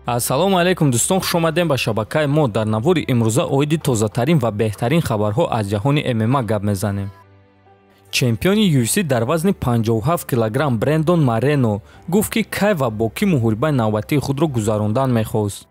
Ассалому алейкум дӯстон, хуш омадем ба шабакаи мо. Дар навори имрӯза оиди тозатарин ва беҳтарин хабарҳо аз ҷаҳони ММА гап мезанем. Чемпиони UFC дар вазни 57 килограмм Брендон Морено гуфт ки кай ва бо кӣ муҳорибаи навбатии худро гузарондан мехост.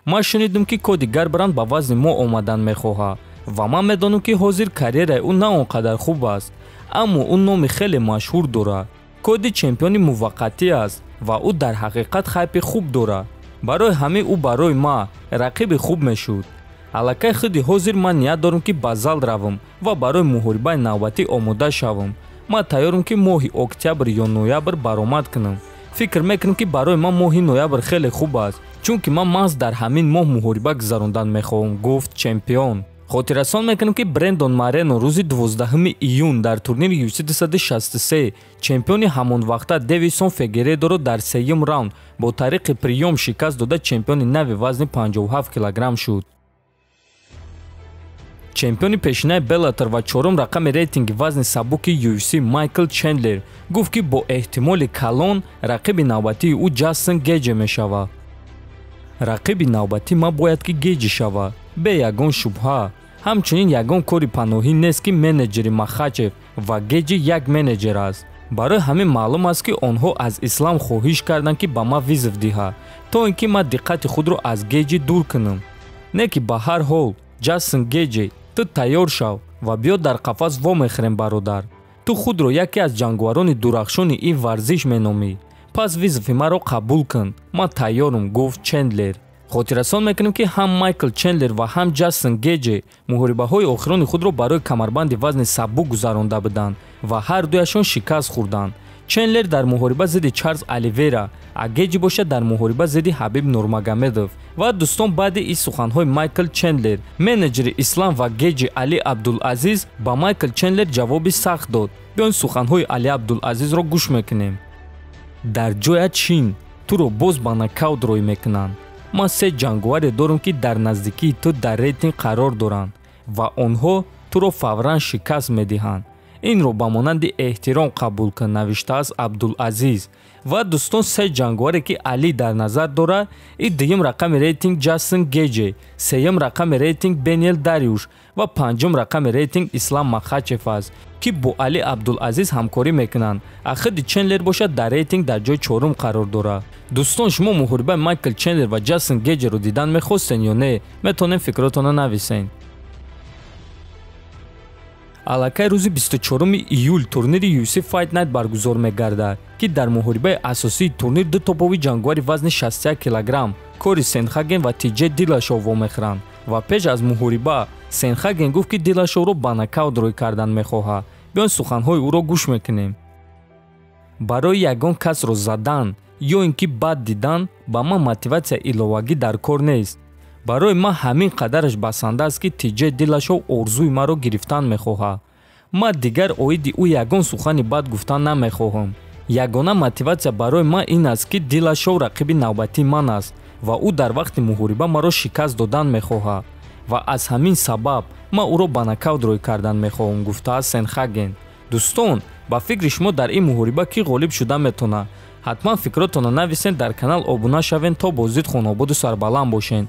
Ман шунидам ки ко дигар бранд ба вазни мо омадан мехоҳад ва ман медонам ки ҳозир карьераи ӯ на он қадар хуб аст, аммо ӯ номи хеле машҳур дорад. Коди чемпиони муваққатӣ аст ва ӯ дар ҳақиқат хайпи хуб дорад. Барои ҳамин ӯ барои ма рақиби хуб мешуд. Аллакай худи ҳозир ман ният дорам ки ба зал равам ва барои муҳорибаи навбатӣ омода шавам. Ман тайёрам ки моҳи октябр ё ноябр баромад кунам. фикр мекунам ки барои ман моҳи ноябр хеле хуб аст, чунки ман маҳз дар ҳамин моҳ муҳориба гузарондан мехоҳам, гуфт чемпион. хотиррасон мекунам ки Брендон Морено рӯзи 12 июн дар турнири UFC 263 чемпиони ҳамонвақта Дэвисон Фигейредоро дар сеюм раунд бо тариқи приём шикаст дода чемпиони нави вазни 57 килограмм шуд. чемпиони пешинаи Bellator ва чорум рақами рейтинги вазни сабуки UFC Майкл Чендлер гуфт ки бо эҳтимоли калон рақиби навбатии ӯ Ҷастин Гейҷ мешавад. рақиби навбатӣ ма бояд ки Гейҷ шавад, бе ягон шубҳа. ҳамчунин ягон кори паноҳӣ нест ки менеҷери Махачев ва Гейҷ як менеҷер аст. барои ҳамин маълум аст ки онҳо аз Ислам хоҳиш карданд ки ба ма визов диҳад, то ин ки ман диққати худро аз Гейҷ дур кунам. Не ки ба ҳар ҳол Ҷастин Гейҷ, ту тайёр шав ва биё дар қафас вомехӯрем бародар. ту худро яке аз ҷанговарони дурахшони ин варзиш меномӣ. пас визови маро қабул кун, ман тайёрам, гуфт Чендлер. хотиррасон мекунем ки ҳам Майкл Чендлер ва ҳам Ҷастин Гейҷ муҳорибаҳои охирони худро барои камарбанди вазни сабук гузаронда буданд ва ҳар дуяшон шикаст хӯрданд. Чендлер дар муҳориба зидди Чарлз Оливера, а Гейҷ бошад дар муҳориба зидди Ҳабиб Нурмагомедов. ва дӯстон, баъди ин суханҳои Майкл Чендлер, менеҷери Ислам ва Гейҷ Али Абдулазиз ба Майкл Чендлер ҷавоби сахт дод. биён суханҳои Али Абдулазизро гӯш мекунем. дар ҷоят шин, туро боз ба нокаут рой мекунанд. ман се ҷанговаре дорам ки дар наздикии ту дар рейтинг қарор доранд ва онҳо туро фавран шикаст медиҳанд. инро ба монанди эҳтиром қабул кун, навиштааст Абдулазиз. ва дӯстон, се ҷанговаре ки Али дар назар дорад, ин дуюм рақами рейтинг Ҷастин Гейҷ, сеюм рақами рейтинг Бенил Дарюш ва панҷум рақами рейтинг Ислам Махачев аст, ки бо Али Абдулазиз ҳамкорӣ мекунанд. ахуди Чендлер бошад дар рейтинг дар ҷои чорум қарор дорад. дӯстон, шумо муҳорибаи Майкл Чендлер ва Ҷастин Гейҷро дидан мехостен ё не? метавонем фикротонро нависен. аллакай рӯзи 24 июл турнири UFC Fight Night баргузор мегардад, ки дар муҳорибаи асосии турнир ду топови ҷанговари вазни 61 килограмм Кори Сенхаген ва Тиҷей Дилашов вомехӯранд. ва пеш аз муҳориба Сенхаген гуфт ки Дилашовро ба нокаут рой кардан мехоҳад. биён суханҳои ӯро гӯш мекунем. барои ягон касро задан ё ин ки бад дидан ба ман мотиватсия иловагӣ дар кор нест. барои ман ҳамин қадараш басанда аст ки Тиҷей Дилашов орзуи маро гирифтан мехоҳад. ман дигар оиди ӯ ягон сухани бад гуфтан намехоҳам. ягона мотиватсия барои ман ин аст ки Дилашов рақиби навбатии ман аст ва ӯ дар вақти муҳориба маро шикаст додан мехоҳад ва аз ҳамин сабаб ман ӯро ба нокаут рой кардан мехоҳам, гуфтааст Сенхаген. дӯстон, ба фикри шумо дар ин муҳориба кӣ ғолиб шуда метавонад? ҳатман фикротонро нависен, дар канал обуна шавен то бозид хонободу сарбаланд бошен.